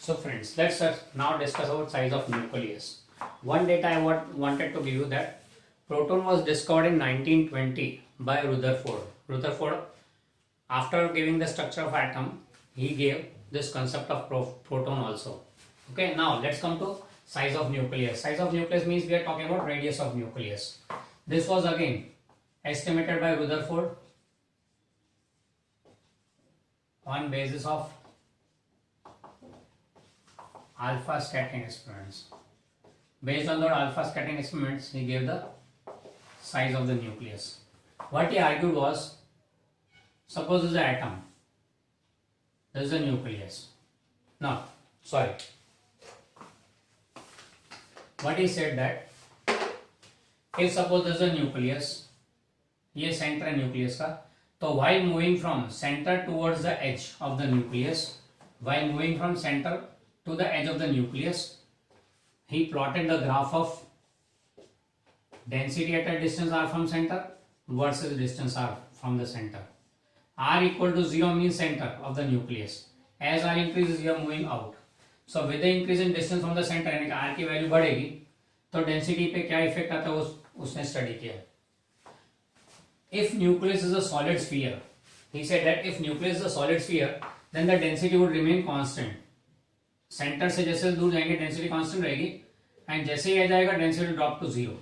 So friends, let's now discuss about size of nucleus. One data I wanted to give you that proton was discovered in 1920 by Rutherford. Rutherford, after giving the structure of atom, he gave this concept of proton also. Okay, now let's come to size of nucleus. Size of nucleus means we are talking about radius of nucleus. This was again estimated by Rutherford on basis of alpha scattering experiments. Based on the alpha scattering experiments, he gave the size of the nucleus. What he argued was, suppose this is an atom, this is a nucleus. Now, sorry. What he said that, if suppose this is a nucleus, ये center है nucleus का, तो while moving from center towards the edge of the nucleus, while moving from center to the edge of the nucleus, he plotted the graph of density at a distance r from center versus distance r from the center. R equal to 0 means center of the nucleus. As r increases, you are moving out. So with the increase in distance from the center, यानी कि r की value बढ़ेगी, तो density पे क्या effect आता है उसने स्टडी किया. If nucleus is a solid sphere, he said that if nucleus is a solid sphere, then the density would remain constant. Centre से जैसे दूर जाएंगे डेंसिटी कांस्टेंट रहेगी, एंड जैसे ही एज आएगा density will drop to zero.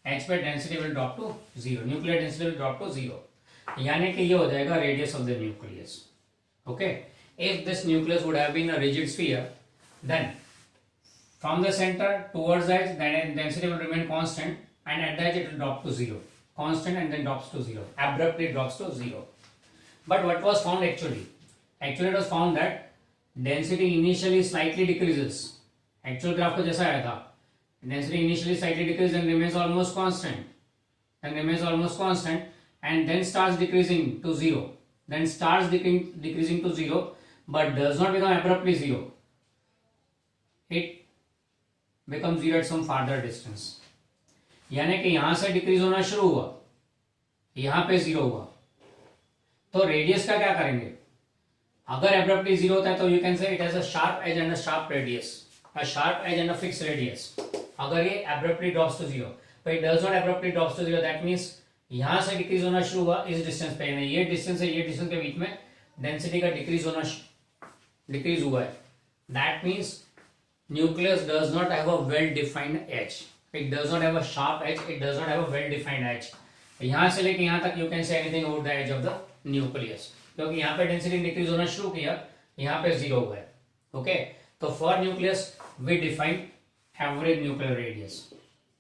Edge पे density will drop to zero, nuclear density will drop to zero, यानी कि ये हो जाएगा radius of the nucleus. Okay, if this nucleus would have been a rigid sphere, then from the centre towards the edge density will remain constant, and at the edge it will drop to zero, constant and then drops to zero, abruptly drops to zero. But what was found actually? Actually it was found that density initially slightly decreases. Actual graph को जैसा आया था, density initially slightly decreases and remains almost constant, and then starts decreasing to zero, but does not become abruptly zero. It becomes zero at some farther distance. यानी कि यहां से decrease होना शुरू हुआ, यहां पे जीरो हुआ, तो रेडियस का क्या करेंगे? अगर एब्रप्टली जीरो होता है तो you can say it has a sharp edge and a sharp radius, a sharp edge and a fix radius. अगर ये abruptly drops to zero, but it does not abruptly drops to zero, that means यहां से decrease होना शुरू हुआ इस distance पे, ये डिस्टेंस है, ये डिस्टेंस के बीच में डेंसिटी का डिक्रीज हुआ है. That means nucleus does not have a well defined edge, it does not have a sharp edge, it does not have a well defined edge. यहां से लेके यहां तक you can say anything about the edge of the nucleus, क्योंकि यहाँ पे density decrease होना शुरू किया, यहाँ पे जीरो हुआ है. ओके, तो for nucleus we define average nuclear radius,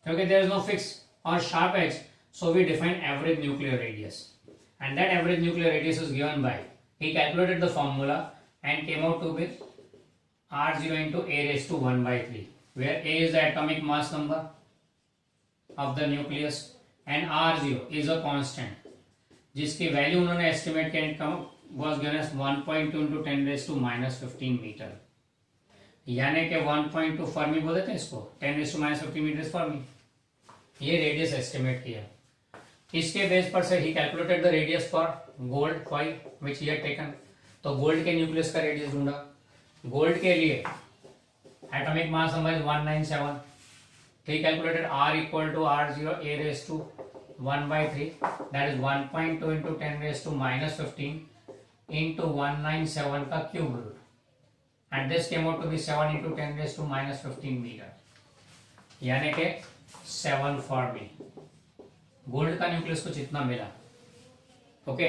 क्योंकि देयर इज नो फिक्स और sharp edge, so we define average nuclear radius, and that average nuclear radius is given by, he calculated the formula and came out to be r0 into a raised to 1 by 3, where a is the atomic mass number of the nucleus and r0 is a constant, जिसकी value उन्होंने estimate किया was given as 1.2 into 10 raised to minus 15 metre, यानी कि 1.2 Fermi बोल देते हैं इसको, 10 raised to minus 15 metre fermi. ये रेडियस एस्टिमेट किया. इसके बेस पर से ही calculated the radius for gold coil which he had taken. तो गोल्ड के न्यूक्लियस का रेडियस ढूंढा. गोल्ड के लिए atomic mass number is 197. He calculated r equal to r0 a raise to 1 by 3, that is 1.2 into 10 raised to minus 15 into 197 का cube root, and this came out to be 7 into 10 raised to minus 15 metre, यानी कि 7 फॉर्मी. Gold का nucleus कुछ इतना मिला. Okay,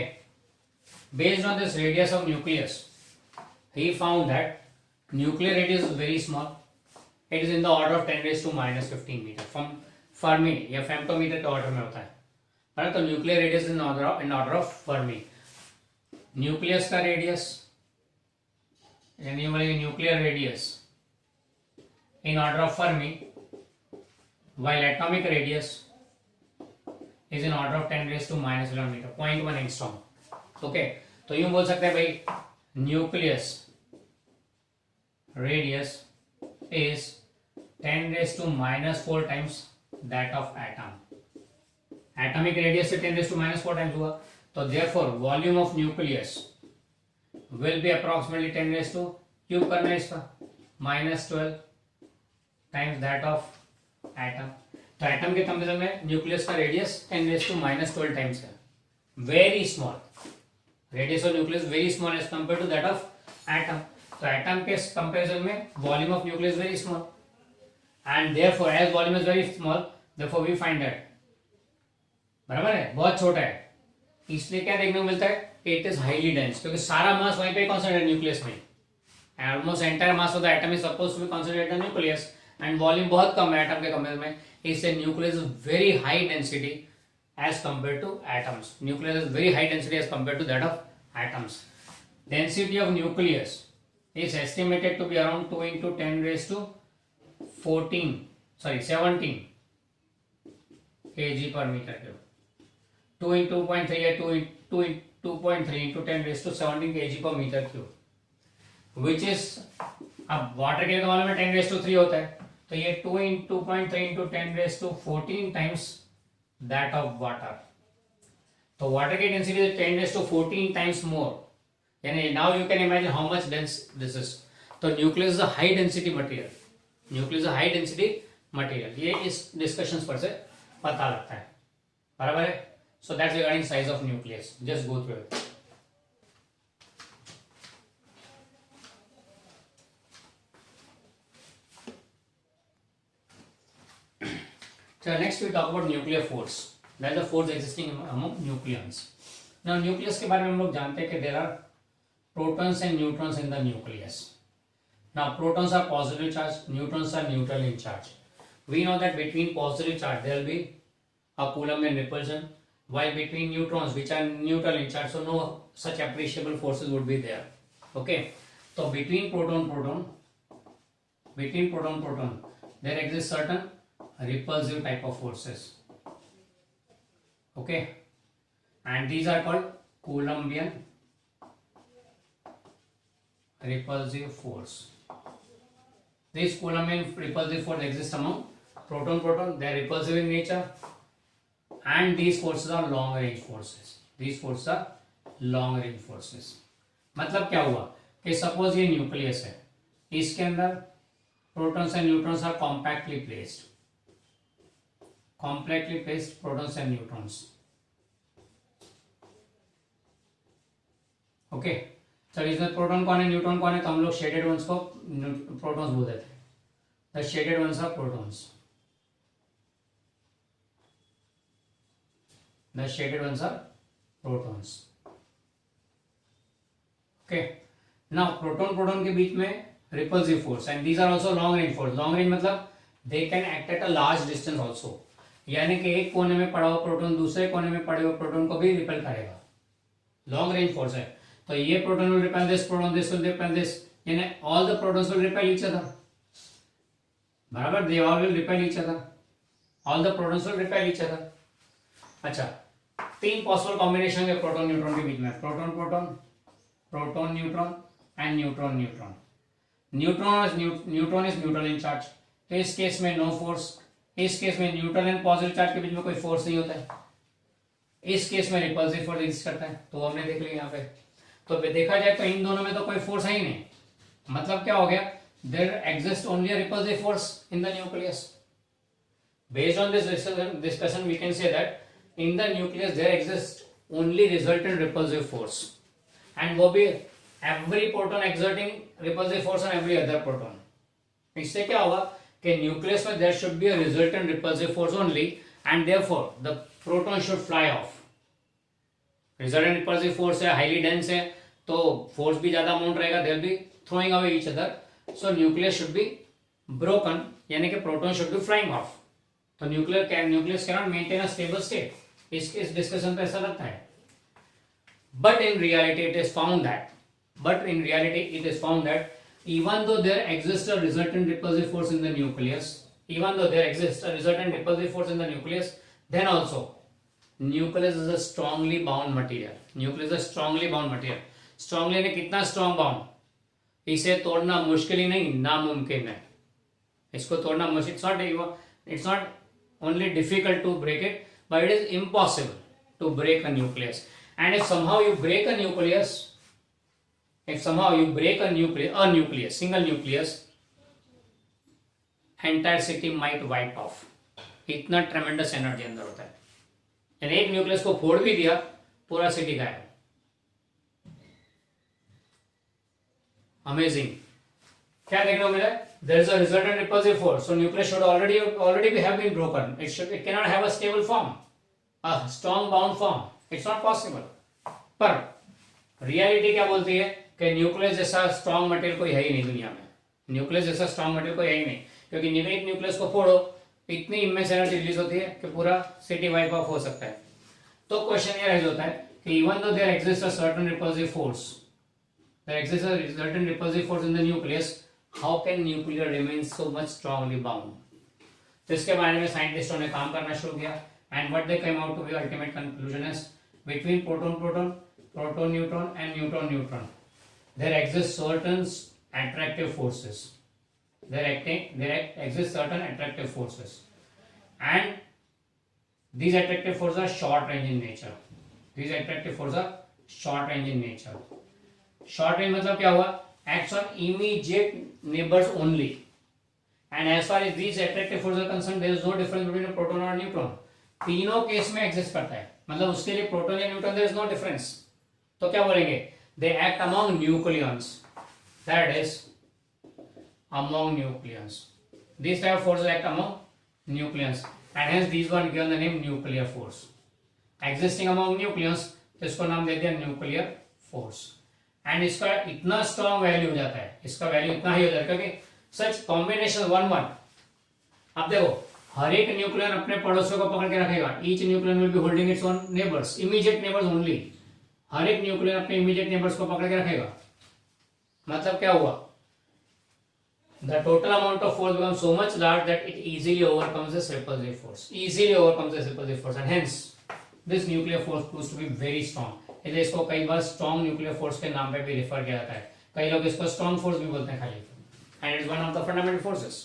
based on this radius of nucleus he found that nuclear radius is very small, it is in the order of 10 raised to minus 15 metre. From fermi या femtometre के order में होता है, तो nuclear radius in order of fermi. Nucleus का रेडियस यानी nuclear radius in order of fermi, while atomic radius is in order of 10 raised to minus 11 meter, 0.1 angstrom. Okay, तो यूं बोल सकते हैं भाई nucleus radius is 10 raised to minus 4 times that of atom. Atomic radius से 10 raised to minus 4 times हुआ, तो therefore volume of nucleus will be approximately 10 raised to cube करना है इसका, -12 टाइम्स दैट ऑफ एटम। तो एटम के comparison में nucleus का रेडियस 10⁻12 टाइम्स है, very small. Radius of nucleus very small as compare to that of atom. तो atom के कंपेरिजन में volume of nucleus very small, and therefore as volume is very small therefore we find that, बराबर है, बहुत छोटा है, इसलिए क्या देखने को मिलता है, इट इज हाईली डेंस, क्योंकि सारा मास वहीं पे कॉन्सेंट्रेट न्यूक्लियस में, almost entire mass of the atom is supposed to be concentrated in nucleus, and volume बहुत कम है एटम के कंपेरिजन में, इससे nucleus is very high density as compare to atoms. Nucleus is very high density as compare to that of atoms. Density of nucleus is estimated to be around 2 into 10 raised to 17 kg per meter cube. 2 into 2.3 या 2.3 into 10 raised to 17 kg per meter cube, which is, अब water के लिए तो मालूम है 10 raised to 3 होता है, तो ये 2.3 into 10 raised to 14 times that of water। तो वाटर की डेंसिटी है 10 raised to 14 times more, यानी now you can imagine how much dense this is. तो nucleus is a high density material, nucleus is a high density material, ये इस discussions पर से पता लगता है, बराबर है। So that's regarding size of nucleus, just go through it. So next we talk about nuclear force, that is the force existing among nucleons. Now nucleus के बारे में हम लोग जानते हैं कि there are protons and neutrons in the nucleus. Now protons are positive charge, neutrons are neutral in charge. We know that between positive charge there will be a Coulombian repulsion, while between neutrons which are neutral in charge, so no such appreciable forces would be there. Okay, so between proton there exists certain repulsive type of forces. Okay, and these are called Coulombian repulsive force. This Coulombian repulsive force exists among proton, they are repulsive in nature, and these forces are long range forces. These forces are long range forces. मतलब क्या हुआ कि suppose ये nucleus है, इसके अंदर protons and neutrons are compactly placed protons and neutrons. Okay, तो इसमें प्रोटॉन कौन है, न्यूट्रॉन कौन है, तो हम लोग शेडेड वंस को प्रोटॉन्स बोल देते हैं। The shaded ones are protons, the shaded ones are protons. Okay, now proton के बीच में repulsive force, and these are also long range force. Long range मतलब they can act at a large distance also, यानी कि एक कोने में पड़ा हुआ प्रोटॉन दूसरे कोने में पड़े हुए प्रोटॉन को भी रिपेल करेगा। लॉन्ग रेंज फोर्स है, तो ये proton will repel this proton, this will repel this, यानी all the protons will repel each other, बराबर, they all will repel each other, all the protons will repel each other। अच्छा, तीन possible combination है proton neutron के बीच में, proton neutron and neutron. Neutron is neutral in charge, तो इस case में नो फोर्स, इस केस में न्यूट्रल एंड पॉजिटिव चार्ज के बीच में कोई फोर्स नहीं होता है, इस केस में रिपल्सिव फोर्स एग्जिस्ट करता है, तो हमने देख लिया यहाँ पे। तो देखा जाए तो इन दोनों में तो कोई फोर्स है ही नहीं, मतलब क्या हो गया, there exist only a repulsive force in the nucleus. Based on this discussion we can say that in the nucleus there exist only resultant repulsive force, and वो भी every proton exerting repulsive force on every other proton. इससे क्या होगा कि nucleus में there should be a resultant repulsive force only, and therefore the proton should fly off. Resultant repulsive force है, highly dense है, तो फोर्स भी ज्यादा अमाउंट रहेगा, they will be throwing away each other, so nucleus should be broken, यानी कि proton should be flying off. तो nucleus can not maintain a stable state, इस डिस्कशन पे ऐसा लगता है। But in reality it is found that even though there exists a resultant repulsive force in the nucleus, then also nucleus is a strongly bound material. strongly ने कितना strong bound, इसे तोड़ना मुश्किल ही नहीं, नामुमकिन है। इसको तोड़ना मुश्किल, it's not only difficult to break it, but it is impossible to break a nucleus. And if somehow you break a nucleus, single nucleus, entire city might wipe off. इतना ट्रेमेंडस एनर्जी अंदर होता है, यानी एक न्यूक्लियस को फोड़ भी दिया, पूरा सिटी गायब। अमेजिंग। क्या देखने को मिला? There is a resultant repulsive force, so nucleus should already be have been broken. It cannot have a stable form, a strong bound form. It's not possible. पर रियलिटी क्या बोलती है कि न्यूक्लियस जैसा स्ट्रॉन्ग मटेरियल कोई है ही नहीं दुनिया में। न्यूक्लियस जैसा स्ट्रॉन्ग मटेरियल कोई है ही नहीं, क्योंकि एक न्यूक्लियस को फोड़ो, इतनी इमेंस एनर्जी रिलीज होती है कि पूरा सिटी वाइप ऑफ हो सकता है। तो क्वेश्चन ये रह जाता है कि even though there exist a certain repulsive force, there exist a certain repulsive force in the nucleus, how can nuclear remain so much strongly bound? तो इसके बारे में साइंटिस्टों ने काम करना शुरू किया, and what they came out to be ultimate conclusion is between proton proton, proton neutron and neutron neutron there exist certain attractive forces. There exist certain attractive forces, and these attractive forces are short range in nature. These attractive forces are short range in nature. Short range मतलब क्या हुआ? Acts on immediate neighbors only. And as far as these attractive forces are concerned, there is no difference between a proton और neutron. तीनों case में exist करता है, मतलब उसके लिए प्रोटॉन या neutron there is no difference. तो क्या बोलेंगे? They act among nucleons. That is among nucleons. These type of forces act among nucleons, and hence these were given the name nuclear force. Existing among nucleons, तो इसको नाम दे दिया nuclear force. And इसका इतना strong value हो जाता है, इसका वैल्यू इतना ही हो जाता है क्योंकि सच कॉम्बिनेशन 1-1। अब देखो, हर एक न्यूक्लियन अपने पड़ोसियों को पकड़ के रखेगा। Each nucleon will be holding its own neighbours, immediate neighbours only. हर एक न्यूक्लियन अपने इमीडिएट नेबर्स को पकड़ के रखेगा। मतलब क्या हुआ? The total amount of force becomes so much large that it easily overcomes this repulsive force. Easily overcomes this repulsive force, and hence this nuclear force proves to be very strong. इसलिए इसको कई बार strong nuclear force के नाम पे भी refer किया जाता है। कई लोग इसको strong force भी बोलते हैं खाली, and it is one of the fundamental forces.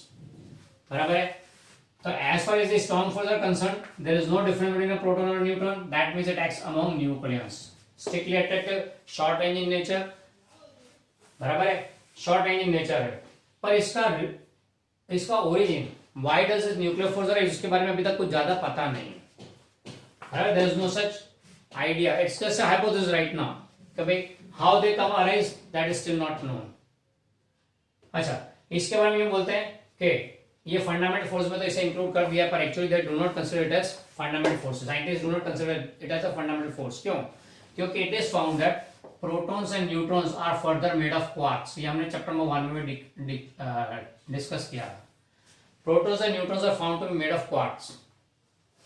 बराबर है? तो as far as the strong forces are concerned, there is no difference between a proton or a neutron. That means it acts among nucleons. Strictly attractive, short range in nature. बराबर है? Short range in nature है, पर इसका origin, why does this nuclear force arise, इसके बारे में अभी तक कुछ ज्यादा पता नहीं है। There is no such idea, it's just a hypothesis right now कि भाई how they come arise, that is still not known. अच्छा, इसके बारे में बोलते हैं कि ये फंडामेंटल फोर्स में तो इसे इंक्लूड कर दिया, पर actually they do not consider it as fundamental force. Scientist do not consider it as a fundamental force. क्यों? क्योंकि it is found that protons and neutrons are further made of quarks. ये हमने chapter number 1 में discuss किया। Protons and neutrons are found to be made of quarks.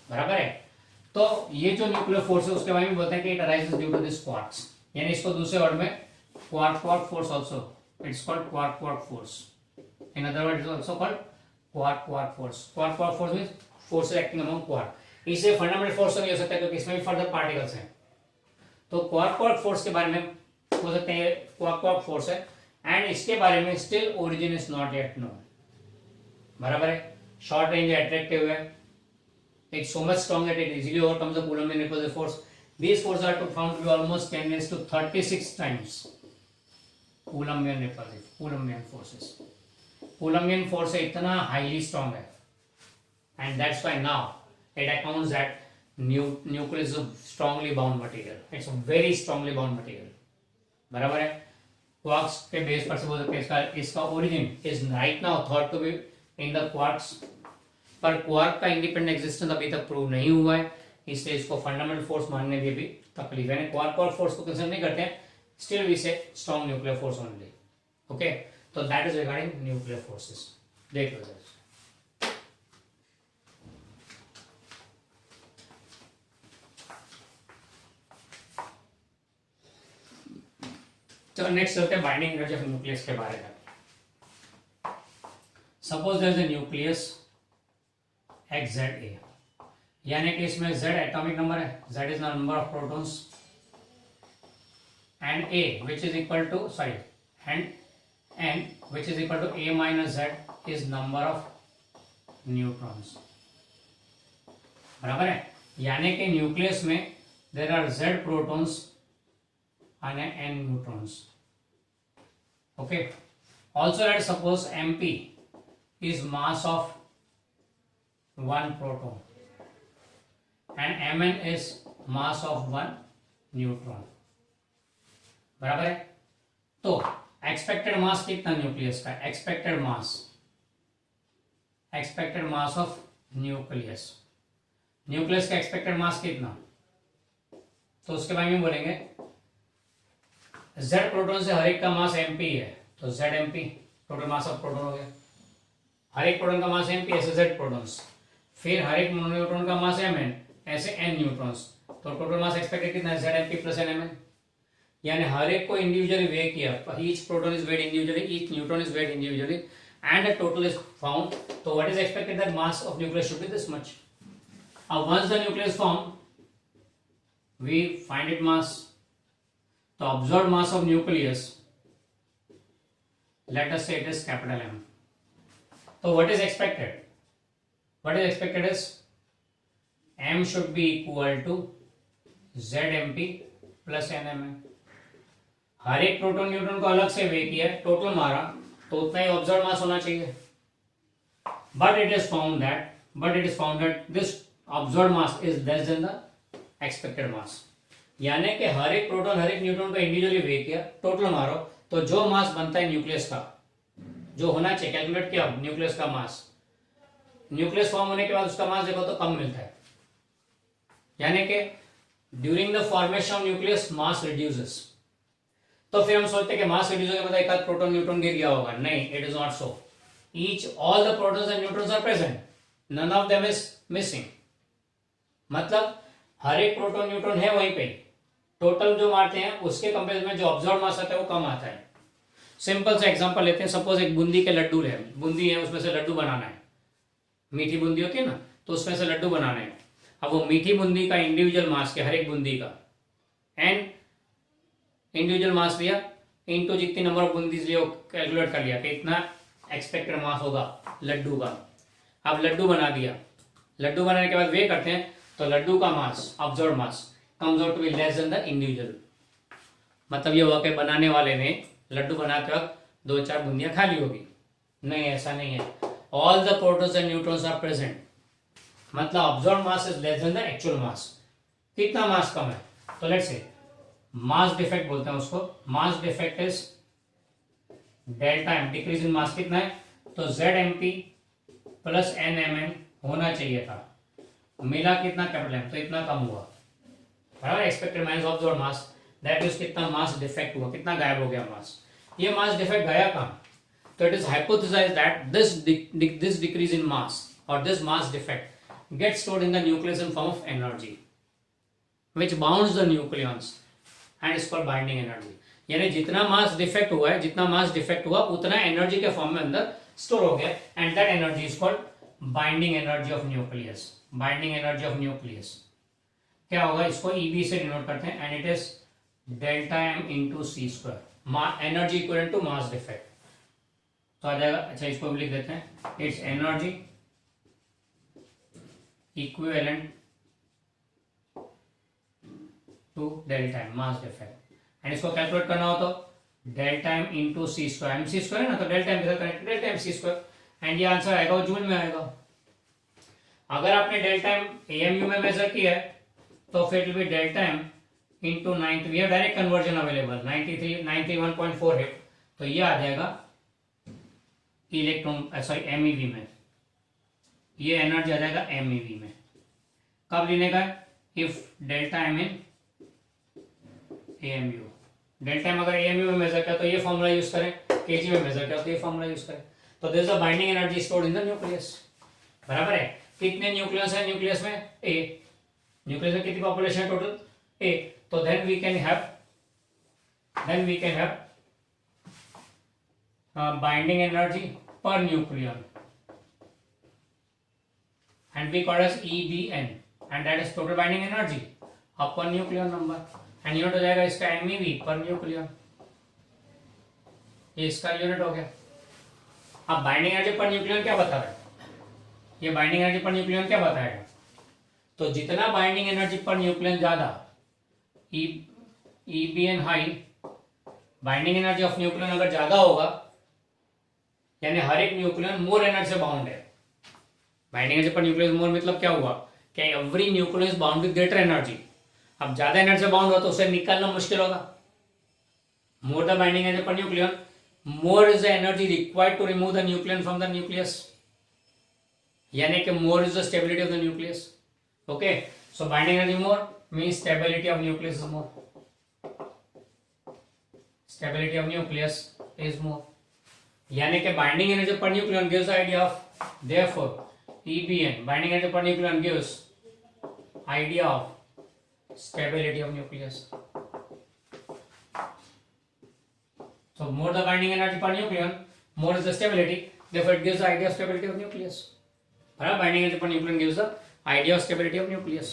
बराबर है? तो ये जो न्यूक्लियर फोर्स है उसके बारे में बोलते हैं कि it arises due to this quarks, यानी इसको दूसरे वर्ड में quark force also, it's called quark force. In other word it's also called quark force. Quark force means force acting among quark. इसे फंडामेंटल फोर्स तो नहीं हो सकता क्योंकि इसमें भी फर्दर पार्टिकल्स हैं। तो क्वार्क फोर्स के बारे में हो सकते हैं क्वार्क फोर्स है, एंड इसके बारे में still origin is not yet known. बराबर है? शॉर्ट रेंज अट्रैक्टिव है, it's so much strong that it easily overcomes the Coulombian repulsive force. These force are to found to be almost 10⁻36 times Coulombian repulsive, Coulombian forces. Coulombian force इतना highly strong है, and that's why now it accounts that nucleus is a strongly bound material. It's a very strongly bound material. बराबर है? Quarks के base पर से बोल सकते हैं इसका origin is right now thought to be in the quarks, पर क्वार्क का इंडिपेंडेंट एग्जिस्टेंस अभी तक प्रूव नहीं हुआ है, इसलिए इसको फंडामेंटल फोर्स मानने में भी तकलीफ है। क्वार्क फोर्स को कंसिडर नहीं करते हैं, still we say strong nuclear force only. Okay, तो that is regarding nuclear forces. देख लो जरा। चलो नेक्स्ट चलते हैं बाइंडिंग एनर्जी ऑफ न्यूक्लियस के बारे में। Suppose there is a nucleus XZA, यानी कि इसमें Z एटॉमिक नंबर है, Z is number of protons, and A which is equal to and N which is equal to A minus Z is number of neutrons। बराबर है? यानी कि nucleus में there are Z protons and N neutrons. Okay. Also, let's suppose MP is mass of one proton and Mn is mass of one neutron. बराबर है। तो expected मास कितना nucleus का, एक्सपेक्टेड मास ऑफ न्यूक्लियस का expected मास कितना, तो उसके बारे में बोलेंगे Z प्रोटॉन से हर एक का मास mp है, तो ZmP total mass of proton हो गया। हर एक प्रोटॉन का मास mp ऐसे Z प्रोटॉन्स, फिर हर एक न्यूट्रॉन का मास Mn ऐसे n न्यूट्रॉन्स, तो टोटल मास एक्सपेक्टेड कितना है ZmP प्लस Nmn। यानी हर एक को इंडिविजुअली वे किया, each proton is weighed individually, each neutron is weighed individually and the total is found. तो what is expected that mass of nucleus should be this much. अब once the nucleus form we find it mass, the observed mass of nucleus, let us say it is capital M. So what is expected? What is expected is M should be equal to ZmP plus Nmn। हर एक proton neutron को अलग से वे किया, total मारा तो उतना ही observe mass होना चाहिए। But it is found that this observe mass is less than the expected mass. यानी कि हर एक प्रोटॉन हर एक न्यूट्रॉन को इंडिविजुअली वे किया, टोटल मारो तो जो मास बनता है न्यूक्लियस का, जो होना चाहिए कैलकुलेट किया न्यूक्लियस का मास, न्यूक्लियस फॉर्म होने के बाद उसका मास देखो तो कम मिलता है। यानी कि during the formation of nucleus mass reduces. तो फिर हम सोचते हैं कि मास रिड्यूस होने के बाद एक आध प्रोटॉन न्यूट्रॉन गिर गया होगा, नहीं, it is not so. Each all the protons and neutrons are present, none of them is missing. मतलब हर एक प्रोटॉन न्यूट्रॉन है वहीं पे, टोटल जो मारते हैं उसके कंपेरिजन में जो ऑब्जर्व मास आता है वो कम आता है। सिंपल सा एग्जांपल लेते हैं, सपोज एक बूंदी के लड्डू है, बूंदी है उसमें से लड्डू बनाना है, मीठी बूंदी होती है ना, तो उसमें से लड्डू बनाना है। अब वो मीठी बूंदी का इंडिविजुअल मास के हर एक बूंदी का एंड इंडिविजुअल मास लिया इनटू जितनी नंबर ऑफ बूंदी लिए कैलकुलेट कर लिया कि इतना एक्सपेक्टेड मास होगा लड्डू का। अब लड्डू बना दिया, लड्डू बनाने के बाद वे करते हैं तो लड्डू का mass observe mass comes out to be less than the individual. मतलब ये हुआ कि बनाने वाले ने लड्डू बनाते वक्त 2-4 बूंदियां खा ली होगी, नहीं ऐसा नहीं है। All the protons and neutrons are present, मतलब observe mass is less than the actual mass. कितना मास कम है, तो लेट्स से मास डिफेक्ट बोलते हैं उसको। Mass defect is delta M, decrease in mass कितना है, तो ZmP प्लस Nmn होना चाहिए था, मिला कितना कैपिटल एम, तो इतना कम हुआ। बराबर, expected minus observed mass, that is कितना मास डिफेक्ट हुआ, कितना गायब हो गया मास। ये मास डिफेक्ट गया कहाँ, तो it is hypothesized that this decrease in mass और this mass defect gets stored in the nucleus in form of energy which bounds the nucleons and is called binding energy. यानी जितना mass defect हुआ है, जितना mass defect हुआ उतना energy के form में अंदर स्टोर हो गया and that energy is called binding energy of nucleus. Binding energy of nucleus क्या होगा, इसको EB से डिनोट करते हैं and it is delta M into C square, energy equal to mass defect. तो आ जाएगा, अच्छा इसको भी लिख देते हैं, it's energy equivalent to delta M mass defect. And इसको कैलकुलेट करना हो तो delta M into C square, MC square है ना, तो डेल्टा M के साथ connect, delta M C square, and ये आंसर आएगा वो जूल में आएगा। अगर आपने डेल्टा M AMU में मेजर किया है तो फिर भी delta M into 90, we have direct conversion available 91.48, तो ये आ जाएगा इलेक्ट्रॉन सॉरी MEV में, ये एनर्जी आ जाएगा MEV में। कब लेने का, if delta M in AMU, delta M अगर AMU में मेजर किया तो ये फॉर्मूला यूज करें, kg में मेजर किया तो ये फॉर्मूला यूज करें। तो this is the binding energy stored in the nucleus. बराबर है, कितने न्यूक्लियस है न्यूक्लियस में, A, न्यूक्लियस में कितनी पॉपुलेशन है टोटल, A, तो then we can have binding energy per nucleon and we call as EBN and that is total binding energy upon nuclear number and unit हो जाएगा इसका MeV per nucleon, ये इसका unit हो गया। अब बाइंडिंग एनर्जी पर न्यूक्लियन क्या बता रहा है, ये बाइंडिंग एनर्जी पर न्यूक्लियन क्या बताएगा, तो जितना बाइंडिंग एनर्जी पर न्यूक्लियन ज्यादा, EBN high, binding energy of nucleon अगर ज्यादा होगा यानी हर एक न्यूक्लियन मोर एनर्जी से बाउंड है। बाइंडिंग एनर्जी पर न्यूक्लियस मोर मतलब क्या हुआ कि every nucleus bound with greater energy. अब ज्यादा एनर्जी से बाउंड हुआ तो उसे निकालना मुश्किल होगा। More the binding energy per nucleon, more is the energy required to remove the nucleon from the nucleus, यानी कि more is the stability of the nucleus. Okay, so binding energy more means stability of nucleus is more, stability of nucleus is more, यानी कि binding energy per nucleon gives the idea of, therefore EBN binding energy per nucleon gives idea of stability of nucleus. So more the binding energy per nucleon, more is the stability. Therefore, it gives the idea of stability of nucleus. बराबर, binding energy per nucleon gives the idea of stability of nucleus.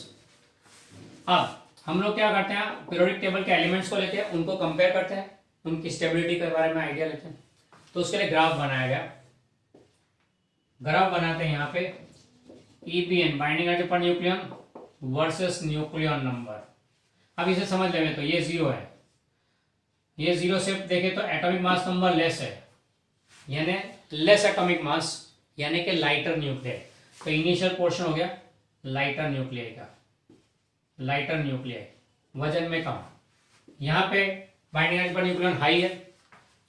अब हम लोग क्या करते हैं, periodic table के elements को लेते हैं, उनको कंपेयर करते हैं, उनकी स्टेबिलिटी के बारे में आइडिया लेते हैं। तो उसके लिए ग्राफ बनाया गया, ग्राफ बनाते हैं यहाँ पे EBN binding energy per nucleon versus nucleon number. अब इसे समझ लेंगे, तो ये 0 है, ये 0 से देखे तो एटॉमिक मास नंबर लेस है, यानी लेस एटॉमिक मास, यानी कि लाइटर न्यूक्लियर। तो इनिशियल पोर्शन हो गया लाइटर न्यूक्लियर का, लाइटर न्यूक्लियर वजन में कम। यहाँ पे binding energy per nucleon high है,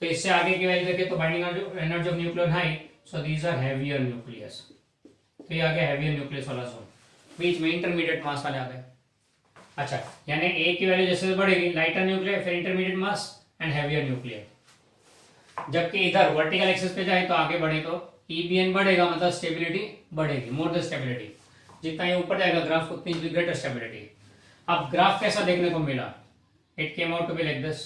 तो इससे आगे की वैल्यू देखे तो binding energy of nucleon high, so these are heavier nucleus. तो ये आ गया हैवियर न्यूक्लियस वाला जोन, बीच में इंटरमीडिएट मास वाले आ गए। अच्छा, यानी ए की वैल्यू जैसे बढ़ेगी, लाइटर न्यूक्लियर, फिर intermediate mass and heavier nuclear. जबकि इधर वर्टिकल एक्सिस पे जाए तो आगे बढ़े तो EBN बढ़ेगा, मतलब स्टेबिलिटी बढ़ेगी, मोर द स्टेबिलिटी। जितना ये ऊपर जाएगा ग्राफ उतनी ग्रेटर स्टेबिलिटी। अब ग्राफ कैसा देखने को मिला, it came out to be like this,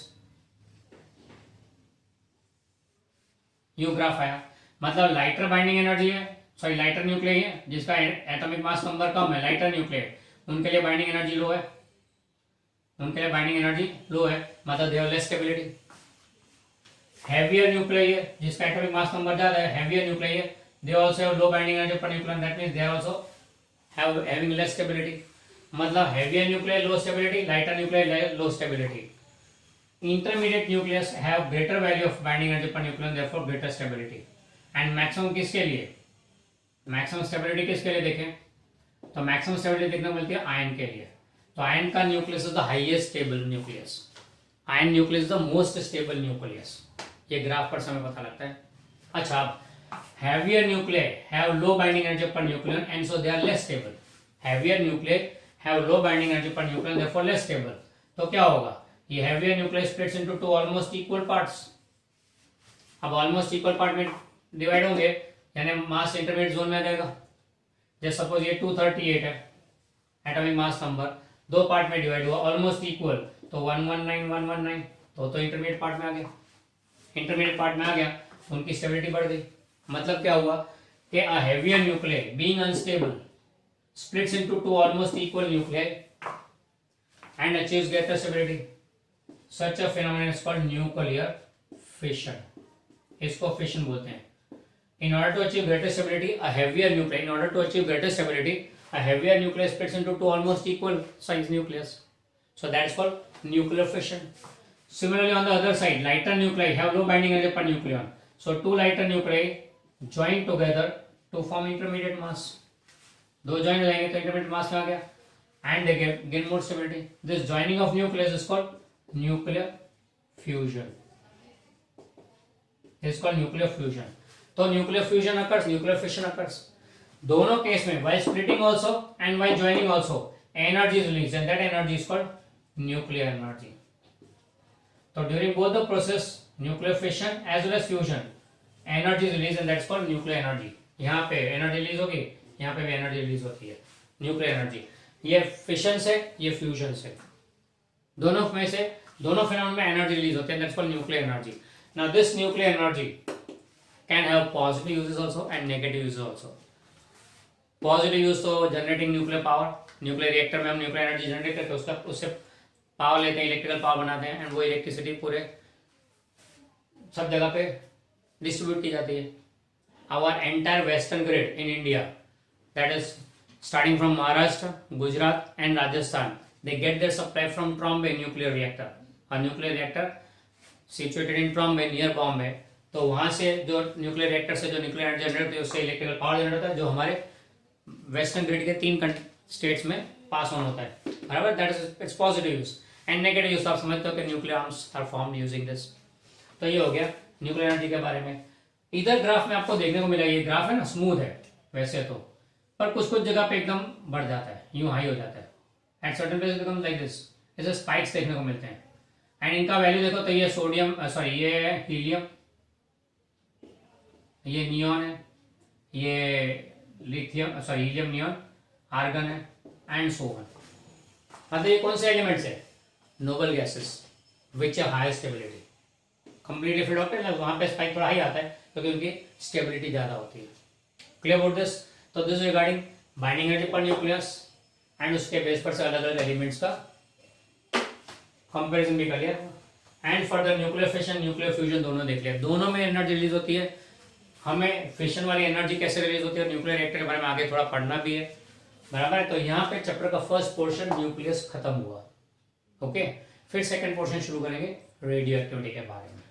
U graph आया, मतलब लाइटर बाइंडिंग एनर्जी है, सॉरी लाइटर न्यूक्लियर है जिसका एटॉमिक मास नंबर कम है, लाइटर न्यूक्लियर, उनके लिए बाइंडिंग एनर्जी लो है, उनके लिए बाइंडिंग एनर्जी लो है, मतलब they have less stability. Heavier nuclear जिसका एटॉमिक मास नंबर ज्यादा है, heavier nuclear, they also have low binding energy per nucleon, that means they also having less stability. मतलब heavier nuclear low stability, lighter nuclear low stability. Intermediate nucleus have greater value of binding energy per nucleon, therefore greater stability. And maximum किसके लिए, maximum stability किसके लिए देखें, तो maximum stability देखने को मिलती है आयन के लिए। तो आयन का nucleus is the highest stable nucleus, iron nucleus is the most stable nucleus, ये ग्राफ पर समय पता लगता है। अच्छा, अब heavier nuclear have low binding energy per nucleon and so they are less stable. Heavier nuclear have low binding energy per nucleon, therefore less stable. तो क्या होगा, ये heavier nuclear splits into two almost equal parts. अब almost equal part में divide होंगे, यानी मास intermediate zone में आ जाएगा। जैसे सपोज ये 238 है एटॉमिक मास नंबर, दो पार्ट में डिवाइड हुआ ऑलमोस्ट इक्वल, तो 119 119, तो इंटरमीडिएट पार्ट में आ गया, इंटरमीडिएट पार्ट में आ गया, उनकी स्टेबिलिटी बढ़ गई। मतलब क्या हुआ कि a heavier nuclear being unstable splits into two almost equal nuclei and achieves greater stability. Such a phenomenon is called nuclear fission. इसको fission बोलते हैं। In order to achieve greater stability, a heavier nuclei. In order to achieve greater stability, a heavier nucleus splits into two almost equal size nucleus. So that is called nuclear fission. Similarly, on the other side, lighter nuclei have low binding energy per nucleon. So two lighter nuclei join together to form intermediate mass. दो join हो जाएंगे तो intermediate mass में आ गया and they gain more stability. This joining of nucleus is called nuclear fusion, is called nuclear fusion. तो nuclear fusion occurs, nuclear fission occurs. दोनों case में while splitting also and while joining also energy is released and that energy is called nuclear energy. तो during both the process nuclear fission as well as fusion, energy is released and that's called nuclear energy. यहाँ पे energy release होगी, यहाँ पे भी energy release होती है, nuclear energy. ये फिशन से, ये फ्यूजन से, दोनों में से, दोनों फिनोमेनन में एनर्जी रिलीज होती है, that's called nuclear energy. Now this nuclear energy can have positive uses also and negative uses also. Positive use तो generating nuclear power, nuclear reactor में हम न्यूक्लियर एनर्जी जनरेट करके उसका उससे पावर लेते हैं, इलेक्ट्रिकल पावर बनाते हैं एंड वो इलेक्ट्रिसिटी पूरे सब जगह पे डिस्ट्रीब्यूट की जाती है। Our entire western grid in India, that is starting from Maharashtra, Gujarat and Rajasthan, they get their supply from Trombay nuclear reactor, a nuclear reactor situated in Trombay near Bombay, तो वहां से जो nuclear reactor से जो nuclear energy generate होती है उससे electrical power generate होता है, जो हमारे वेस्टर्न ग्रिड के 3 स्टेट्स में पास ऑन होता है, बराबर। That is its positive use. And negative use आप समझते हो कि nuclear arms are formed using this. तो ये हो गया न्यूक्लियर एनर्जी के बारे में। इधर ग्राफ में आपको देखने को मिला, ये ग्राफ है ना स्मूथ है वैसे तो, पर कुछ कुछ जगह पे एकदम बढ़ जाता है, यूं हाई हो जाता है। At certain place become like this, ऐसे स्पाइक्स देखने को मिलते हैं। एंड इनका वैल्यू देखो तो ये सोडियम सॉरी ये हीलियम, ये नियॉन है, ये lithium sorry helium neon, argon है एंड सो ऑन। मतलब ये कौन से एलिमेंट्स है? नोबल गैसेस विच है हाई स्टेबिलिटी। कंप्लीटली फिल्ड होते हैं वहां पे स्पाइक थोड़ा हाई आता है क्योंकि उनकी स्टेबिलिटी ज्यादा होती है। Clear about this? तो दिस रिगार्डिंग बाइंडिंग एनर्जी पर न्यूक्लियस एंड उसके बेस पर से अलग अलग एलिमेंट्स का कंपैरिजन भी कर लिया। And further nuclear fission nuclear fusion दोनों देख लिया, दोनों में एनर्जी रिलीज होती है। हमें फिशन वाली एनर्जी कैसे रिलीज होती है न्यूक्लियर रिएक्टर के बारे में आगे थोड़ा पढ़ना भी है, बराबर है। तो यहाँ पे चैप्टर का फर्स्ट पोर्शन न्यूक्लियस खत्म हुआ। ओके, फिर सेकंड पोर्शन शुरू करेंगे रेडियो एक्टिविटी के बारे में।